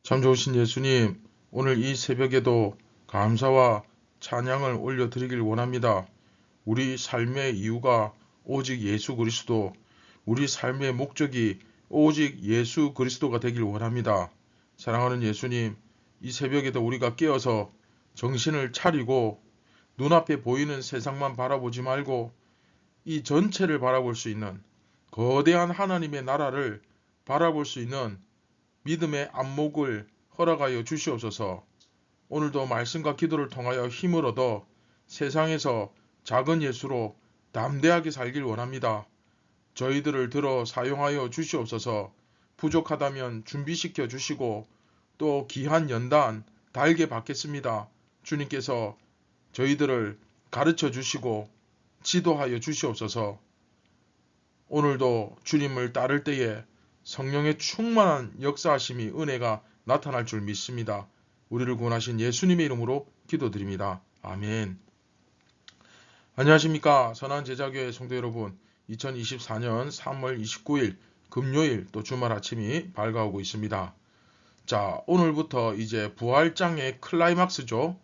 참 좋으신 예수님, 오늘 이 새벽에도 감사와 찬양을 올려드리길 원합니다. 우리 삶의 이유가 오직 예수 그리스도, 우리 삶의 목적이 오직 예수 그리스도가 되길 원합니다. 사랑하는 예수님, 이 새벽에도 우리가 깨어서 정신을 차리고 눈앞에 보이는 세상만 바라보지 말고 이 전체를 바라볼 수 있는 거대한 하나님의 나라를 바라볼 수 있는 믿음의 안목을 허락하여 주시옵소서. 오늘도 말씀과 기도를 통하여 힘을 얻어 세상에서 작은 예수로 담대하게 살길 원합니다. 저희들을 들어 사용하여 주시옵소서. 부족하다면 준비시켜 주시고 또 귀한 연단 달게 받겠습니다. 주님께서 저희들을 가르쳐 주시고 지도하여 주시옵소서. 오늘도 주님을 따를 때에 성령의 충만한 역사하심이 은혜가 나타날 줄 믿습니다. 우리를 구원하신 예수님의 이름으로 기도드립니다. 아멘. 안녕하십니까. 선한제자교회 성도 여러분, 2024년 3월 29일 금요일 또 주말 아침이 밝아오고 있습니다. 자, 오늘부터 이제 부활장의 클라이막스죠.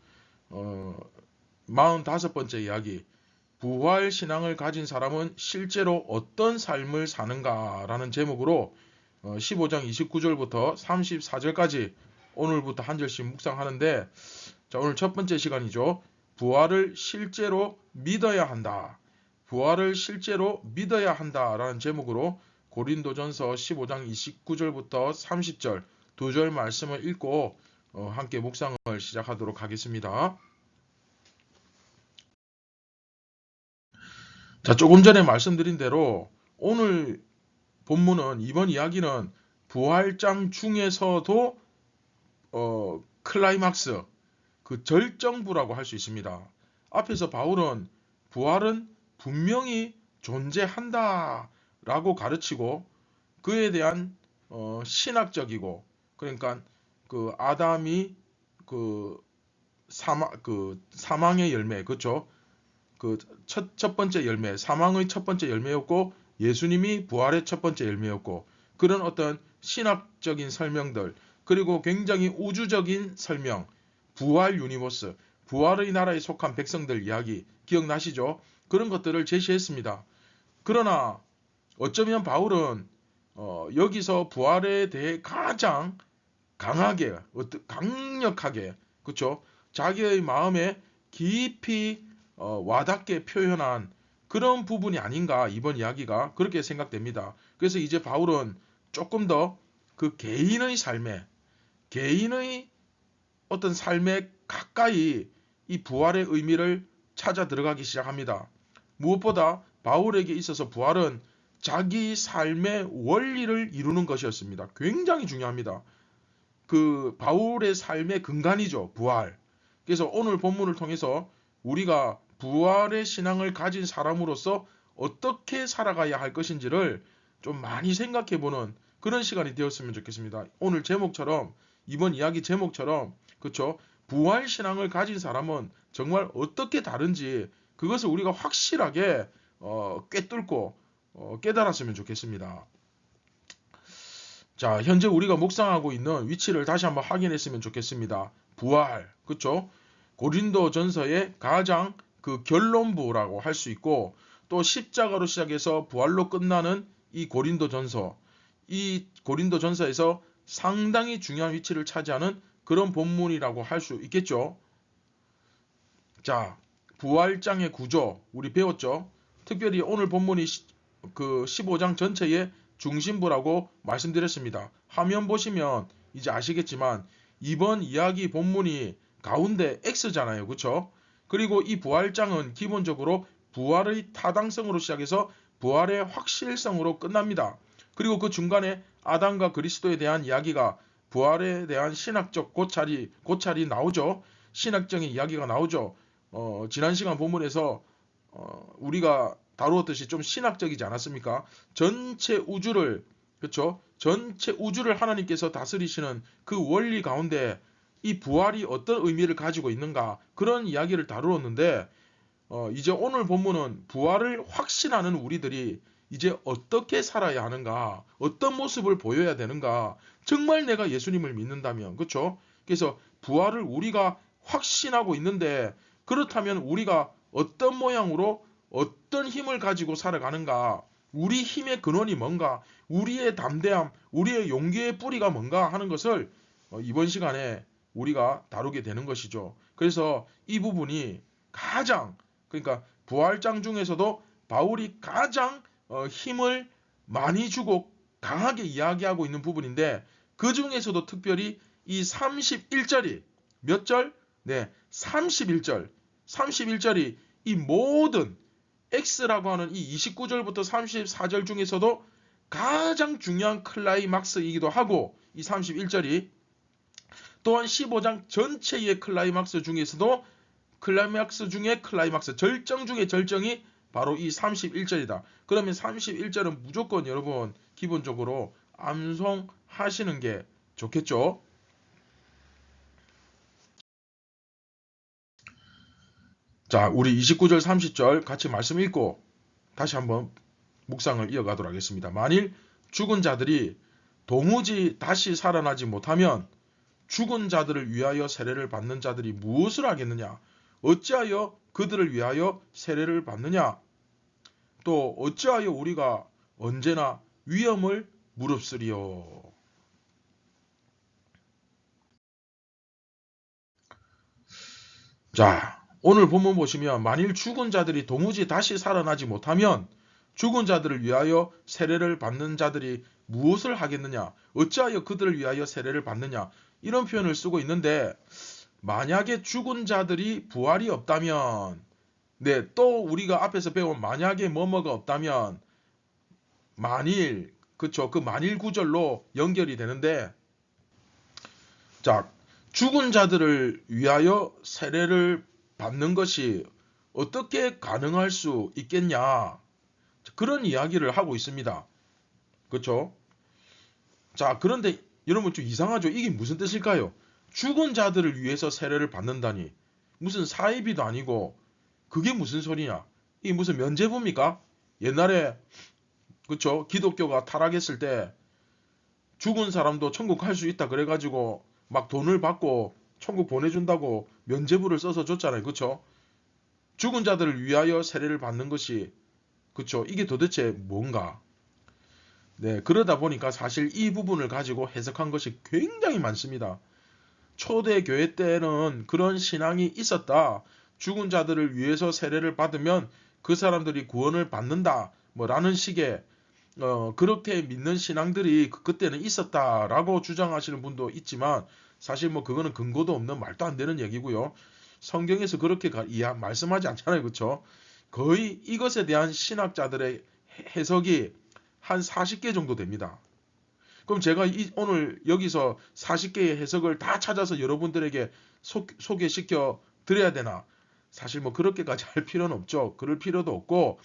45번째 이야기, 부활신앙을 가진 사람은 실제로 어떤 삶을 사는가 라는 제목으로 15장 29절부터 34절까지 오늘부터 한 절씩 묵상하는데, 자, 오늘 첫 번째 시간이죠. 부활을 실제로 믿어야 한다. 부활을 실제로 믿어야 한다 라는 제목으로 고린도전서 15장 29절부터 30절 두 절 말씀을 읽고 함께 묵상을 시작하도록 하겠습니다. 자, 조금 전에 말씀드린 대로 오늘 본문은, 이번 이야기는 부활장 중에서도 클라이막스, 그 절정부라고 할 수 있습니다. 앞에서 바울은 부활은 분명히 존재한다 라고 가르치고 그에 대한 신학적이고, 그러니까 그 아담이 사망의 열매, 그렇죠? 그 첫 번째 열매, 사망의 첫 번째 열매였고 예수님이 부활의 첫 번째 열매였고, 그런 어떤 신학적인 설명들, 그리고 굉장히 우주적인 설명, 부활 유니버스, 부활의 나라에 속한 백성들 이야기 기억나시죠? 그런 것들을 제시했습니다. 그러나 어쩌면 바울은 여기서 부활에 대해 가장 강하게, 강력하게, 그렇죠? 자기의 마음에 깊이 와닿게 표현한 그런 부분이 아닌가, 이번 이야기가 그렇게 생각됩니다. 그래서 이제 바울은 조금 더 그 개인의 어떤 삶에 가까이 이 부활의 의미를 찾아 들어가기 시작합니다. 무엇보다 바울에게 있어서 부활은 자기 삶의 원리를 이루는 것이었습니다. 굉장히 중요합니다. 그 바울의 삶의 근간이죠, 부활. 그래서 오늘 본문을 통해서 우리가 부활의 신앙을 가진 사람으로서 어떻게 살아가야 할 것인지를 좀 많이 생각해보는 그런 시간이 되었으면 좋겠습니다. 오늘 제목처럼, 이번 이야기 제목처럼, 그렇죠? 부활 신앙을 가진 사람은 정말 어떻게 다른지 그것을 우리가 확실하게 꿰뚫고 깨달았으면 좋겠습니다. 자, 현재 우리가 묵상하고 있는 위치를 다시 한번 확인했으면 좋겠습니다. 부활, 그렇죠? 고린도전서의 가장 그 결론부라고 할 수 있고, 또 십자가로 시작해서 부활로 끝나는 이 고린도전서에서 상당히 중요한 위치를 차지하는 그런 본문이라고 할 수 있겠죠. 자, 부활장의 구조 우리 배웠죠. 특별히 오늘 본문이 그 15장 전체의 중심부라고 말씀드렸습니다. 화면 보시면 이제 아시겠지만 이번 이야기 본문이 가운데 X잖아요. 그렇죠? 그리고 이 부활장은 기본적으로 부활의 타당성으로 시작해서 부활의 확실성으로 끝납니다. 그리고 그 중간에 아담과 그리스도에 대한 이야기가 부활에 대한 신학적 고찰이 나오죠. 신학적인 이야기가 나오죠. 지난 시간 본문에서 우리가 다루었듯이 좀 신학적이지 않았습니까? 전체 우주를 그렇죠? 전체 우주를 하나님께서 다스리시는 그 원리 가운데 이 부활이 어떤 의미를 가지고 있는가 그런 이야기를 다루었는데 이제 오늘 본문은 부활을 확신하는 우리들이 이제 어떻게 살아야 하는가, 어떤 모습을 보여야 되는가, 정말 내가 예수님을 믿는다면, 그렇죠? 그래서 부활을 우리가 확신하고 있는데 그렇다면 우리가 어떤 모양으로 어떤 힘을 가지고 살아가는가, 우리 힘의 근원이 뭔가, 우리의 담대함, 우리의 용기의 뿌리가 뭔가 하는 것을 이번 시간에 우리가 다루게 되는 것이죠. 그래서 이 부분이 그러니까 부활장 중에서도 바울이 가장 힘을 많이 주고 강하게 이야기하고 있는 부분인데 그 중에서도 특별히 이 31절이 몇 절? 네, 31절. 31절이 이 모든 X라고 하는 이 29절부터 34절 중에서도 가장 중요한 클라이막스이기도 하고 이 31절이 또한 15장 전체의 클라이막스 중에서도 클라이막스 중에 클라이막스, 절정 중에 절정이 바로 이 31절이다. 그러면 31절은 무조건 여러분 기본적으로 암송하시는 게 좋겠죠. 자, 우리 29절 30절 같이 말씀 읽고 다시 한번 묵상을 이어가도록 하겠습니다. 만일 죽은 자들이 도무지 다시 살아나지 못하면 죽은 자들을 위하여 세례를 받는 자들이 무엇을 하겠느냐? 어찌하여 그들을 위하여 세례를 받느냐? 또 어찌하여 우리가 언제나 위험을 무릅쓰리요? 자, 오늘 본문 보시면 만일 죽은 자들이 도무지 다시 살아나지 못하면 죽은 자들을 위하여 세례를 받는 자들이 무엇을 하겠느냐? 어찌하여 그들을 위하여 세례를 받느냐? 이런 표현을 쓰고 있는데 만약에 죽은 자들이 부활이 없다면 네, 또 우리가 앞에서 배운 만약에 뭐뭐가 없다면 만일 그쵸 그 만일 구절로 연결이 되는데 자 죽은 자들을 위하여 세례를 받는 것이 어떻게 가능할 수 있겠냐 그런 이야기를 하고 있습니다. 그렇죠? 자 그런데 여러분 좀 이상하죠? 이게 무슨 뜻일까요? 죽은 자들을 위해서 세례를 받는다니 무슨 사이비도 아니고 그게 무슨 소리냐? 이게 무슨 면죄부입니까? 옛날에 그쵸? 기독교가 타락했을 때 죽은 사람도 천국 갈 수 있다 그래가지고 막 돈을 받고 천국 보내준다고 면죄부를 써서 줬잖아요. 그쵸? 죽은 자들을 위하여 세례를 받는 것이 그쵸? 이게 도대체 뭔가? 네, 그러다 보니까 사실 이 부분을 가지고 해석한 것이 굉장히 많습니다. 초대 교회 때는 그런 신앙이 있었다. 죽은 자들을 위해서 세례를 받으면 그 사람들이 구원을 받는다. 뭐라는 식의 그렇게 믿는 신앙들이 그때는 있었다라고 주장하시는 분도 있지만 사실 뭐 그거는 근거도 없는 말도 안 되는 얘기고요. 성경에서 그렇게 말씀하지 않잖아요. 그렇죠? 거의 이것에 대한 신학자들의 해석이 한 40개 정도 됩니다. 그럼 제가 오늘 여기서 40개의 해석을 다 찾아서 여러분들에게 소개시켜 드려야 되나? 사실 뭐 그렇게까지 할 필요는 없죠. 그럴 필요도 없고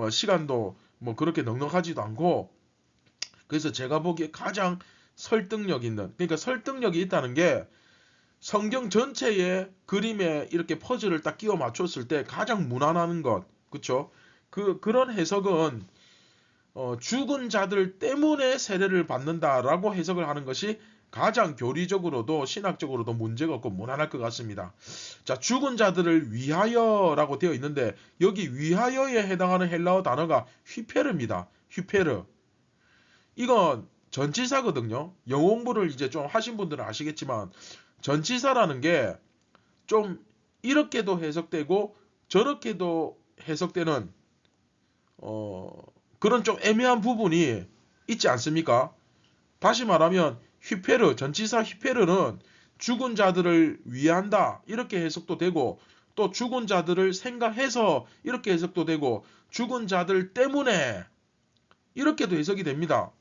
시간도 뭐 그렇게 넉넉하지도 않고 그래서 제가 보기에 가장 설득력 있는 그러니까 설득력이 있다는 게 성경 전체의 그림에 이렇게 퍼즐을 딱 끼워 맞췄을 때 가장 무난한 것 그쵸? 그런 해석은 죽은 자들 때문에 세례를 받는다라고 해석을 하는 것이 가장 교리적으로도 신학적으로도 문제가 없고 무난할 것 같습니다. 자, 죽은 자들을 위하여라고 되어 있는데 여기 위하여에 해당하는 헬라어 단어가 휘페르입니다. 휘페르. 이건 전치사거든요. 영어 공부를 이제 좀 하신 분들은 아시겠지만 전치사라는 게 좀 이렇게도 해석되고 저렇게도 해석되는 그런 좀 애매한 부분이 있지 않습니까? 다시 말하면 휘페르, 전치사 휘페르는 죽은 자들을 위한다 이렇게 해석도 되고 또 죽은 자들을 생각해서 이렇게 해석도 되고 죽은 자들 때문에 이렇게도 해석이 됩니다.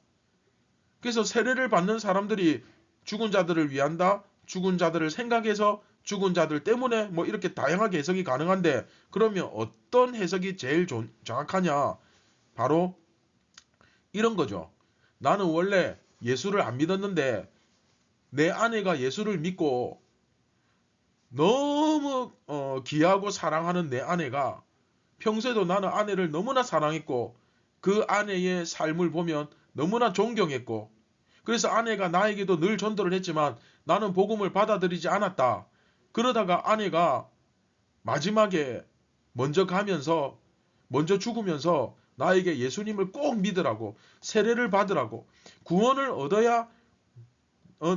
그래서 세례를 받는 사람들이 죽은 자들을 위한다, 죽은 자들을 생각해서 죽은 자들 때문에 뭐 이렇게 다양하게 해석이 가능한데 그러면 어떤 해석이 제일 정확하냐? 바로 이런 거죠. 나는 원래 예수를 안 믿었는데 내 아내가 예수를 믿고 너무 귀하고 사랑하는 내 아내가 평소에도 나는 아내를 너무나 사랑했고 그 아내의 삶을 보면 너무나 존경했고 그래서 아내가 나에게도 늘 전도를 했지만 나는 복음을 받아들이지 않았다. 그러다가 아내가 마지막에 먼저 죽으면서 나에게 예수님을 꼭 믿으라고 세례를 받으라고 구원을 얻어야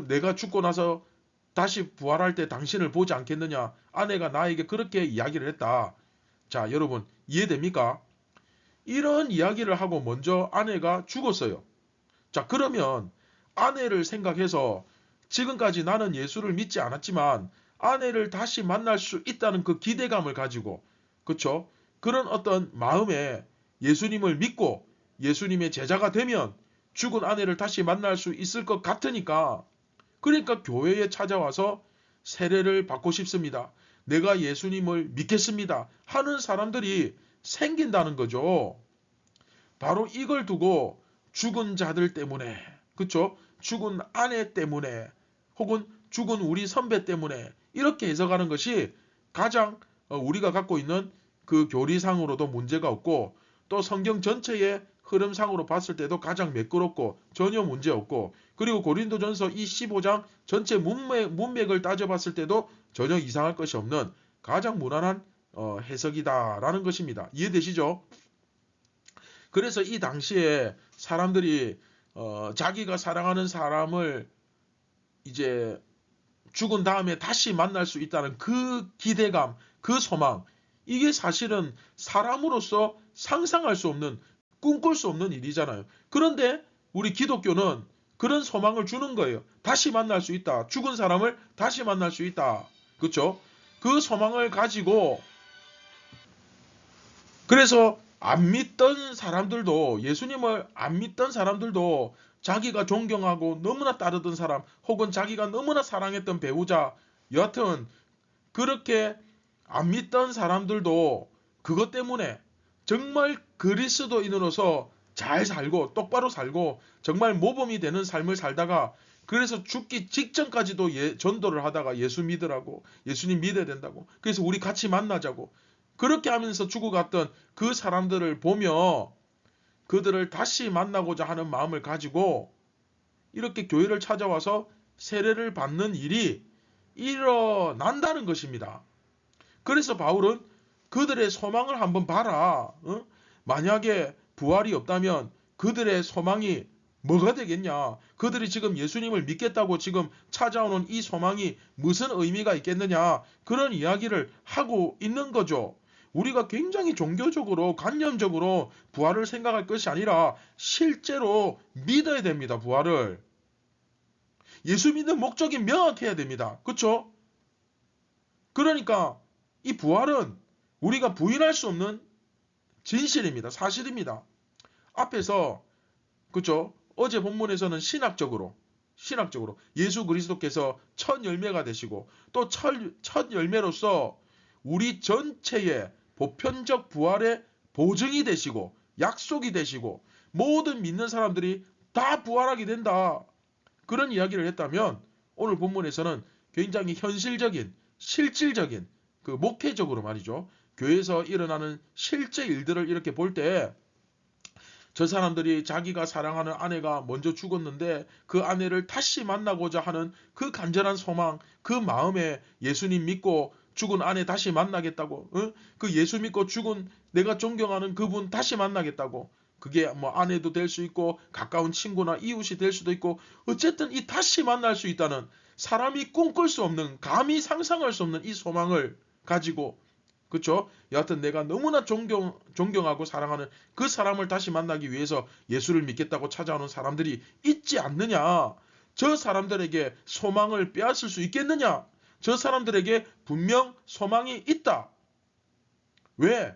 내가 죽고 나서 다시 부활할 때 당신을 보지 않겠느냐. 아내가 나에게 그렇게 이야기를 했다. 자, 여러분 이해됩니까? 이런 이야기를 하고 먼저 아내가 죽었어요. 자, 그러면 아내를 생각해서 지금까지 나는 예수를 믿지 않았지만 아내를 다시 만날 수 있다는 그 기대감을 가지고 그쵸? 그런 어떤 마음에 예수님을 믿고 예수님의 제자가 되면 죽은 아내를 다시 만날 수 있을 것 같으니까 그러니까 교회에 찾아와서 세례를 받고 싶습니다. 내가 예수님을 믿겠습니다. 하는 사람들이 생긴다는 거죠. 바로 이걸 두고 죽은 자들 때문에 그쵸? 죽은 아내 때문에 혹은 죽은 우리 선배 때문에 이렇게 해석하는 것이 가장 우리가 갖고 있는 그 교리상으로도 문제가 없고 또 성경 전체의 흐름상으로 봤을 때도 가장 매끄럽고 전혀 문제없고 그리고 고린도전서 이 15장 전체 문맥을 따져봤을 때도 전혀 이상할 것이 없는 가장 무난한 해석이다라는 것입니다. 이해되시죠? 그래서 이 당시에 사람들이 자기가 사랑하는 사람을 이제 죽은 다음에 다시 만날 수 있다는 그 기대감, 그 소망, 이게 사실은 사람으로서 상상할 수 없는, 꿈꿀 수 없는 일이잖아요. 그런데 우리 기독교는 그런 소망을 주는 거예요. 다시 만날 수 있다. 죽은 사람을 다시 만날 수 있다. 그렇죠? 그 소망을 가지고 그래서 안 믿던 사람들도 예수님을 안 믿던 사람들도 자기가 존경하고 너무나 따르던 사람 혹은 자기가 너무나 사랑했던 배우자 여하튼 그렇게 안 믿던 사람들도 그것 때문에 정말 그리스도인으로서 잘 살고 똑바로 살고 정말 모범이 되는 삶을 살다가 그래서 죽기 직전까지도 전도를 하다가 예수 믿으라고 예수님 믿어야 된다고 그래서 우리 같이 만나자고 그렇게 하면서 죽어갔던 그 사람들을 보며 그들을 다시 만나고자 하는 마음을 가지고 이렇게 교회를 찾아와서 세례를 받는 일이 일어난다는 것입니다. 그래서 바울은 그들의 소망을 한번 봐라. 만약에 부활이 없다면 그들의 소망이 뭐가 되겠냐? 그들이 지금 예수님을 믿겠다고 지금 찾아오는 이 소망이 무슨 의미가 있겠느냐? 그런 이야기를 하고 있는 거죠. 우리가 굉장히 종교적으로 관념적으로 부활을 생각할 것이 아니라 실제로 믿어야 됩니다. 부활을. 예수 믿는 목적이 명확해야 됩니다. 그렇죠? 그러니까 이 부활은 우리가 부인할 수 없는 진실입니다. 사실입니다. 앞에서 그렇죠? 어제 본문에서는 신학적으로 예수 그리스도께서 첫 열매가 되시고 또 첫 열매로서 우리 전체의 보편적 부활의 보증이 되시고 약속이 되시고 모든 믿는 사람들이 다 부활하게 된다. 그런 이야기를 했다면 오늘 본문에서는 굉장히 현실적인 실질적인 그 목회적으로 말이죠. 교회에서 일어나는 실제 일들을 이렇게 볼 때 저 사람들이 자기가 사랑하는 아내가 먼저 죽었는데 그 아내를 다시 만나고자 하는 그 간절한 소망, 그 마음에 예수님 믿고 죽은 아내 다시 만나겠다고, 그 예수 믿고 죽은 내가 존경하는 그분 다시 만나겠다고. 그게 뭐 아내도 될 수 있고 가까운 친구나 이웃이 될 수도 있고, 어쨌든 이 다시 만날 수 있다는, 사람이 꿈꿀 수 없는, 감히 상상할 수 없는 이 소망을 가지고, 그쵸? 여하튼 내가 너무나 존경하고 사랑하는 그 사람을 다시 만나기 위해서 예수를 믿겠다고 찾아오는 사람들이 있지 않느냐? 저 사람들에게 소망을 빼앗을 수 있겠느냐? 저 사람들에게 분명 소망이 있다. 왜?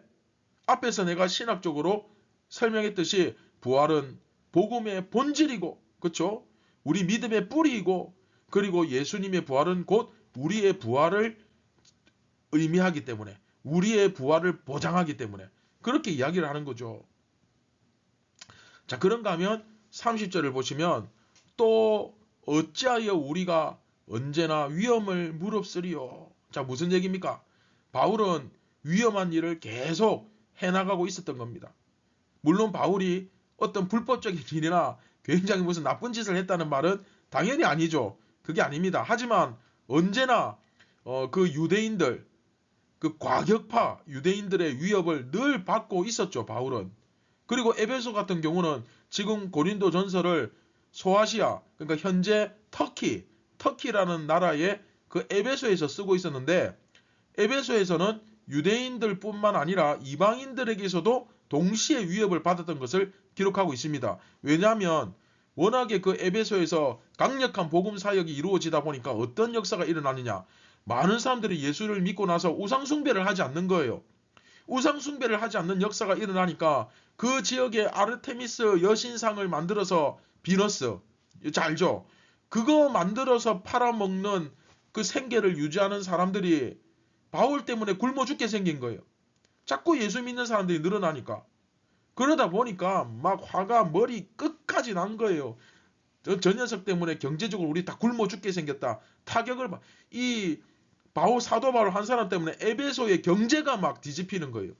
앞에서 내가 신학적으로 설명했듯이 부활은 복음의 본질이고, 그쵸? 우리 믿음의 뿌리이고, 그리고 예수님의 부활은 곧 우리의 부활을 의미하기 때문에, 우리의 부활을 보장하기 때문에 그렇게 이야기를 하는 거죠. 자, 그런가 하면 30절을 보시면, 또 어찌하여 우리가 언제나 위험을 무릅쓰리요. 자, 무슨 얘기입니까? 바울은 위험한 일을 계속 해나가고 있었던 겁니다. 물론 바울이 어떤 불법적인 일이나 굉장히 무슨 나쁜 짓을 했다는 말은 당연히 아니죠. 그게 아닙니다. 하지만 언제나 그 유대인들, 그 과격파 유대인들의 위협을 늘 받고 있었죠, 바울은. 그리고 에베소 같은 경우는 지금 고린도 전서를 소아시아, 그러니까 현재 터키라는 나라의 그 에베소에서 쓰고 있었는데, 에베소에서는 유대인들뿐만 아니라 이방인들에게서도 동시에 위협을 받았던 것을 기록하고 있습니다. 왜냐하면 워낙에 그 에베소에서 강력한 복음 사역이 이루어지다 보니까 어떤 역사가 일어나느냐, 많은 사람들이 예수를 믿고 나서 우상숭배를 하지 않는 거예요. 우상숭배를 하지 않는 역사가 일어나니까 그 지역에 아르테미스 여신상을 만들어서, 비너스, 잘 알죠? 그거 만들어서 팔아먹는 그 생계를 유지하는 사람들이 바울 때문에 굶어 죽게 생긴 거예요. 자꾸 예수 믿는 사람들이 늘어나니까. 그러다 보니까 막 화가 머리 끝까지 난 거예요. 저 녀석 때문에 경제적으로 우리 다 굶어 죽게 생겼다. 타격을 이 사도 바울 한 사람 때문에 에베소의 경제가 막 뒤집히는 거예요.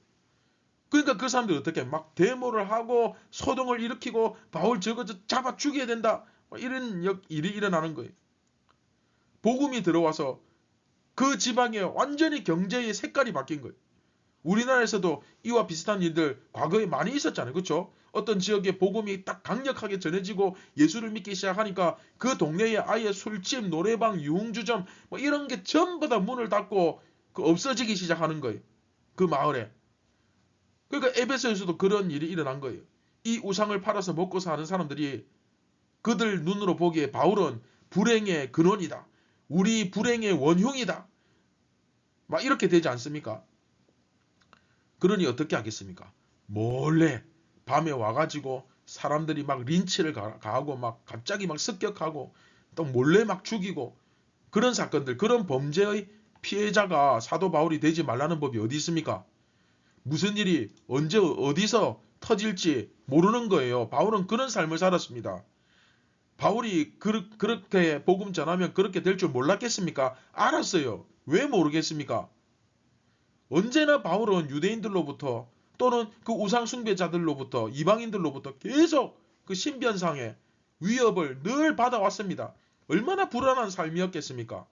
그러니까 그 사람들이 어떻게 막 데모를 하고 소동을 일으키고 바울 저거 잡아 죽여야 된다, 이런 일이 일어나는 거예요. 복음이 들어와서 그 지방에 완전히 경제의 색깔이 바뀐 거예요. 우리나라에서도 이와 비슷한 일들 과거에 많이 있었잖아요. 그렇죠? 어떤 지역에 복음이 딱 강력하게 전해지고 예수를 믿기 시작하니까 그 동네에 아예 술집, 노래방, 유흥주점 뭐 이런 게 전부 다 문을 닫고 없어지기 시작하는 거예요. 그 마을에. 그러니까 에베소에서도 그런 일이 일어난 거예요. 이 우상을 팔아서 먹고 사는 사람들이 그들 눈으로 보기에 바울은 불행의 근원이다, 우리 불행의 원흉이다, 막 이렇게 되지 않습니까? 그러니 어떻게 하겠습니까? 몰래 밤에 와가지고 사람들이 막 린치를 가하고 막 갑자기 막 습격하고 또 몰래 막 죽이고, 그런 사건들, 그런 범죄의 피해자가 사도 바울이 되지 말라는 법이 어디 있습니까? 무슨 일이 언제 어디서 터질지 모르는 거예요. 바울은 그런 삶을 살았습니다. 바울이 그렇게 복음 전하면 그렇게 될 줄 몰랐겠습니까? 알았어요. 왜 모르겠습니까? 언제나 바울은 유대인들로부터 또는 그 우상 숭배자들로부터, 이방인들로부터 계속 그 신변상의 위협을 늘 받아왔습니다. 얼마나 불안한 삶이었겠습니까?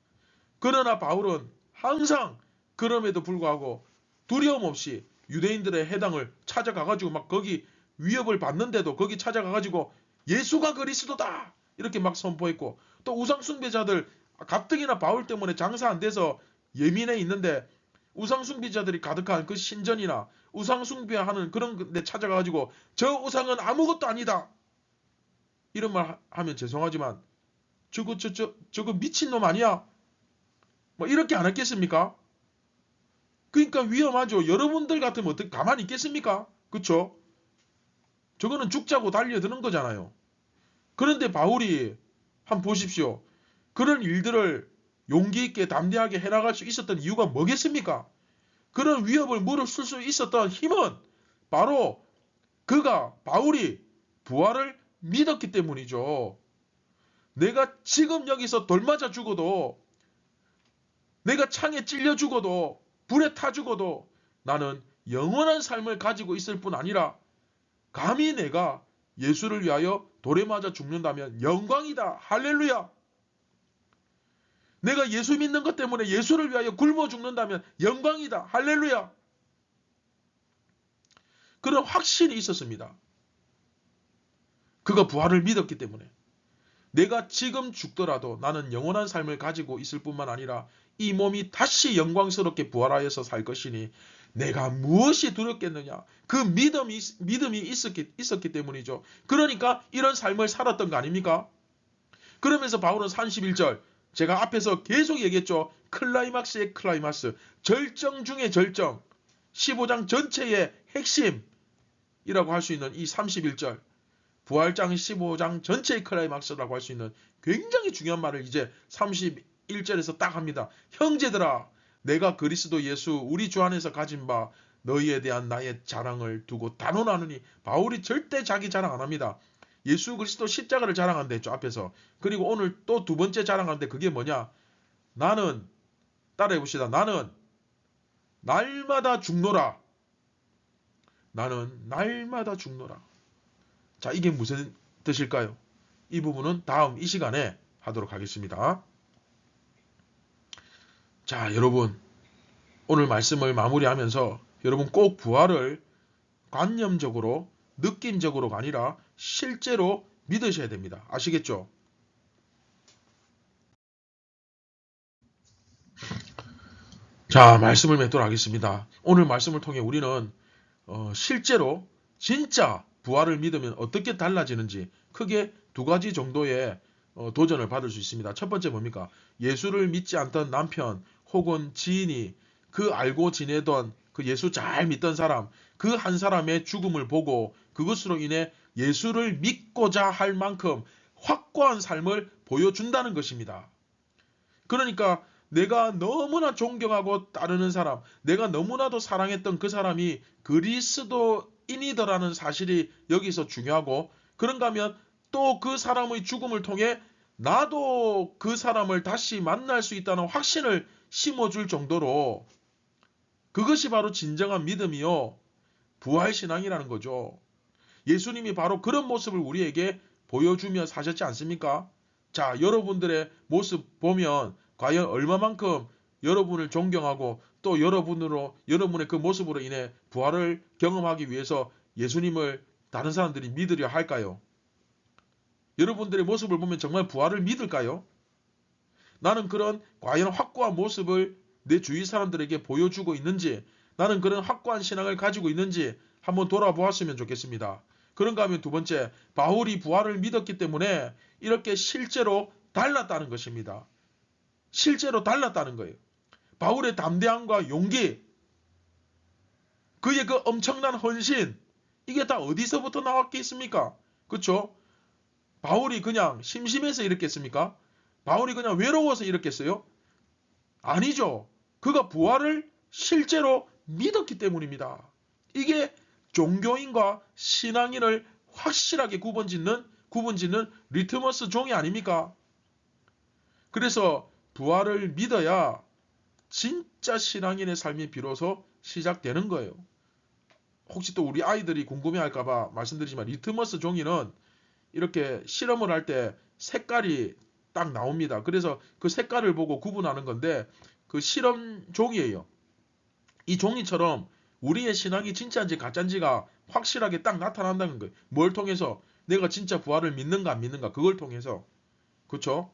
그러나 바울은 항상 그럼에도 불구하고 두려움 없이 유대인들의 해당을 찾아가가지고 막 거기 위협을 받는데도 거기 찾아가가지고 예수가 그리스도다 이렇게 막 선포했고, 또 우상 숭배자들 가뜩이나 바울 때문에 장사 안 돼서 예민해 있는데 우상숭배자들이 가득한 그 신전이나 우상숭배하는 그런 데 찾아가가지고 저 우상은 아무것도 아니다, 이런 말 하면 죄송하지만 저거 미친놈 아니야? 뭐 이렇게 안 했겠습니까? 그러니까 위험하죠. 여러분들 같으면 어떻게 가만히 있겠습니까? 그쵸? 저거는 죽자고 달려드는 거잖아요. 그런데 바울이 한번 보십시오. 그런 일들을 용기 있게 담대하게 해나갈 수 있었던 이유가 뭐겠습니까? 그런 위협을 무릅쓸 수 있었던 힘은 바로 바울이 부활을 믿었기 때문이죠. 내가 지금 여기서 돌 맞아 죽어도, 내가 창에 찔려 죽어도, 불에 타 죽어도 나는 영원한 삶을 가지고 있을 뿐 아니라 감히 내가 예수를 위하여 돌에 맞아 죽는다면 영광이다. 할렐루야. 내가 예수 믿는 것 때문에 예수를 위하여 굶어 죽는다면 영광이다. 할렐루야. 그런 확신이 있었습니다. 그가 부활을 믿었기 때문에. 내가 지금 죽더라도 나는 영원한 삶을 가지고 있을 뿐만 아니라 이 몸이 다시 영광스럽게 부활하여서 살 것이니 내가 무엇이 두렵겠느냐. 그 믿음이 있었기 때문이죠. 그러니까 이런 삶을 살았던 거 아닙니까? 그러면서 바울은 31절, 제가 앞에서 계속 얘기했죠. 클라이막스의 클라이막스, 절정 중의 절정, 15장 전체의 핵심이라고 할 수 있는 이 31절, 부활장 15장 전체의 클라이막스라고 할 수 있는 굉장히 중요한 말을 이제 31절에서 딱 합니다. 형제들아, 내가 그리스도 예수 우리 주 안에서 가진 바 너희에 대한 나의 자랑을 두고 단언하느니. 바울이 절대 자기 자랑 안 합니다. 예수 그리스도 십자가를 자랑한다 했죠, 앞에서. 그리고 오늘 또 두 번째 자랑하는데 그게 뭐냐? 나는, 따라해 봅시다. 나는 날마다 죽노라. 나는 날마다 죽노라. 자, 이게 무슨 뜻일까요? 이 부분은 다음 이 시간에 하도록 하겠습니다. 자, 여러분, 오늘 말씀을 마무리하면서 여러분 꼭 부활을 관념적으로, 느낌적으로가 아니라 실제로 믿으셔야 됩니다. 아시겠죠? 자, 말씀을 맺도록 하겠습니다. 오늘 말씀을 통해 우리는 실제로 진짜 부활을 믿으면 어떻게 달라지는지 크게 두 가지 정도의 도전을 받을 수 있습니다. 첫 번째 뭡니까? 예수를 믿지 않던 남편 혹은 지인이 그 알고 지내던 그 예수 잘 믿던 사람, 그 한 사람의 죽음을 보고 그것으로 인해 예수를 믿고자 할 만큼 확고한 삶을 보여준다는 것입니다. 그러니까 내가 너무나 존경하고 따르는 사람, 내가 너무나도 사랑했던 그 사람이 그리스도인이더라는 사실이 여기서 중요하고, 그런가 하면 또 그 사람의 죽음을 통해 나도 그 사람을 다시 만날 수 있다는 확신을 심어줄 정도로, 그것이 바로 진정한 믿음이요 부활신앙이라는 거죠. 예수님이 바로 그런 모습을 우리에게 보여주며 사셨지 않습니까? 자, 여러분들의 모습 보면 과연 얼마만큼 여러분을 존경하고 또 여러분의 그 모습으로 인해 부활을 경험하기 위해서 예수님을 다른 사람들이 믿으려 할까요? 여러분들의 모습을 보면 정말 부활을 믿을까요? 나는 그런 과연 확고한 모습을 내 주위 사람들에게 보여주고 있는지, 나는 그런 확고한 신앙을 가지고 있는지 한번 돌아보았으면 좋겠습니다. 그런가 하면 두 번째, 바울이 부활을 믿었기 때문에 이렇게 실제로 달랐다는 것입니다. 실제로 달랐다는 거예요. 바울의 담대함과 용기, 그의 그 엄청난 헌신, 이게 다 어디서부터 나왔겠습니까? 그렇죠? 바울이 그냥 심심해서 이랬겠습니까? 바울이 그냥 외로워서 이랬겠어요? 아니죠. 그가 부활을 실제로 믿었기 때문입니다. 이게 종교인과 신앙인을 확실하게 구분짓는 리트머스 종이 아닙니까? 그래서 부활을 믿어야 진짜 신앙인의 삶이 비로소 시작되는 거예요. 혹시 또 우리 아이들이 궁금해할까봐 말씀드리지만, 리트머스 종이는 이렇게 실험을 할 때 색깔이 딱 나옵니다. 그래서 그 색깔을 보고 구분하는 건데, 그 실험 종이에요. 이 종이처럼 우리의 신앙이 진짜인지 가짜인지가 확실하게 딱 나타난다는 거예요. 뭘 통해서? 내가 진짜 부활을 믿는가 안 믿는가, 그걸 통해서. 그렇죠?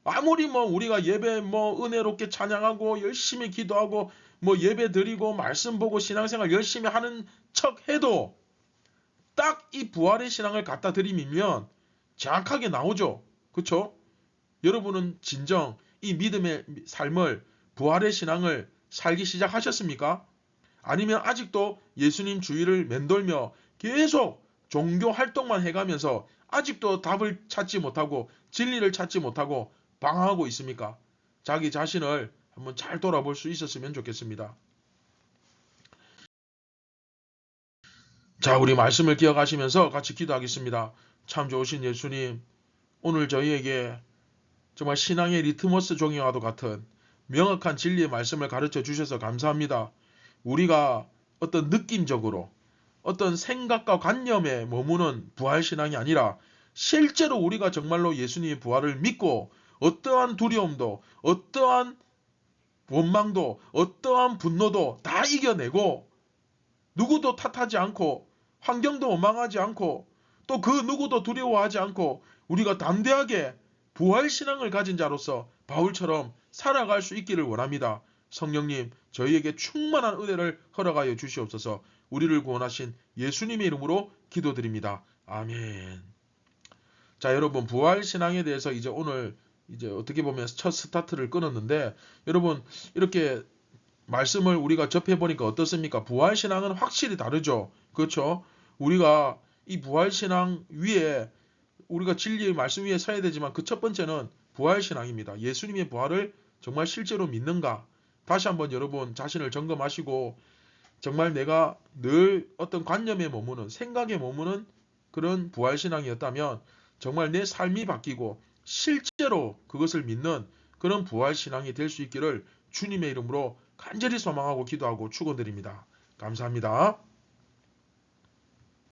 아무리 우리가 예배 은혜롭게 찬양하고 열심히 기도하고 예배 드리고 말씀 보고 신앙생활 열심히 하는 척 해도 딱 이 부활의 신앙을 갖다 드리면 정확하게 나오죠. 그렇죠? 여러분은 진정 이 믿음의 삶을, 부활의 신앙을 살기 시작하셨습니까? 아니면 아직도 예수님 주위를 맴돌며 계속 종교 활동만 해가면서 아직도 답을 찾지 못하고 진리를 찾지 못하고 방황하고 있습니까? 자기 자신을 한번 잘 돌아볼 수 있었으면 좋겠습니다. 자, 우리 말씀을 기억하시면서 같이 기도하겠습니다. 참 좋으신 예수님, 오늘 저희에게 정말 신앙의 리트머스 종이와도 같은 명확한 진리의 말씀을 가르쳐 주셔서 감사합니다. 우리가 어떤 느낌적으로 어떤 생각과 관념에 머무는 부활신앙이 아니라 실제로 우리가 정말로 예수님의 부활을 믿고 어떠한 두려움도 어떠한 원망도 어떠한 분노도 다 이겨내고 누구도 탓하지 않고 환경도 원망하지 않고 또 그 누구도 두려워하지 않고 우리가 담대하게 부활신앙을 가진 자로서 바울처럼 살아갈 수 있기를 원합니다. 성령님, 저희에게 충만한 은혜를 허락하여 주시옵소서. 우리를 구원하신 예수님의 이름으로 기도드립니다. 아멘. 자, 여러분, 부활신앙에 대해서 이제 오늘 이제 어떻게 보면 첫 스타트를 끊었는데, 여러분 이렇게 말씀을 우리가 접해보니까 어떻습니까? 부활신앙은 확실히 다르죠. 그렇죠? 우리가 이 부활신앙 위에 우리가 진리의 말씀 위에 서야 되지만 그 첫 번째는 부활신앙입니다. 예수님의 부활을 정말 실제로 믿는가? 다시 한번 여러분 자신을 점검하시고 정말 내가 늘 어떤 관념에 머무는 생각에 머무는 그런 부활신앙이었다면 정말 내 삶이 바뀌고 실제로 그것을 믿는 그런 부활신앙이 될 수 있기를 주님의 이름으로 간절히 소망하고 기도하고 축원드립니다. 감사합니다.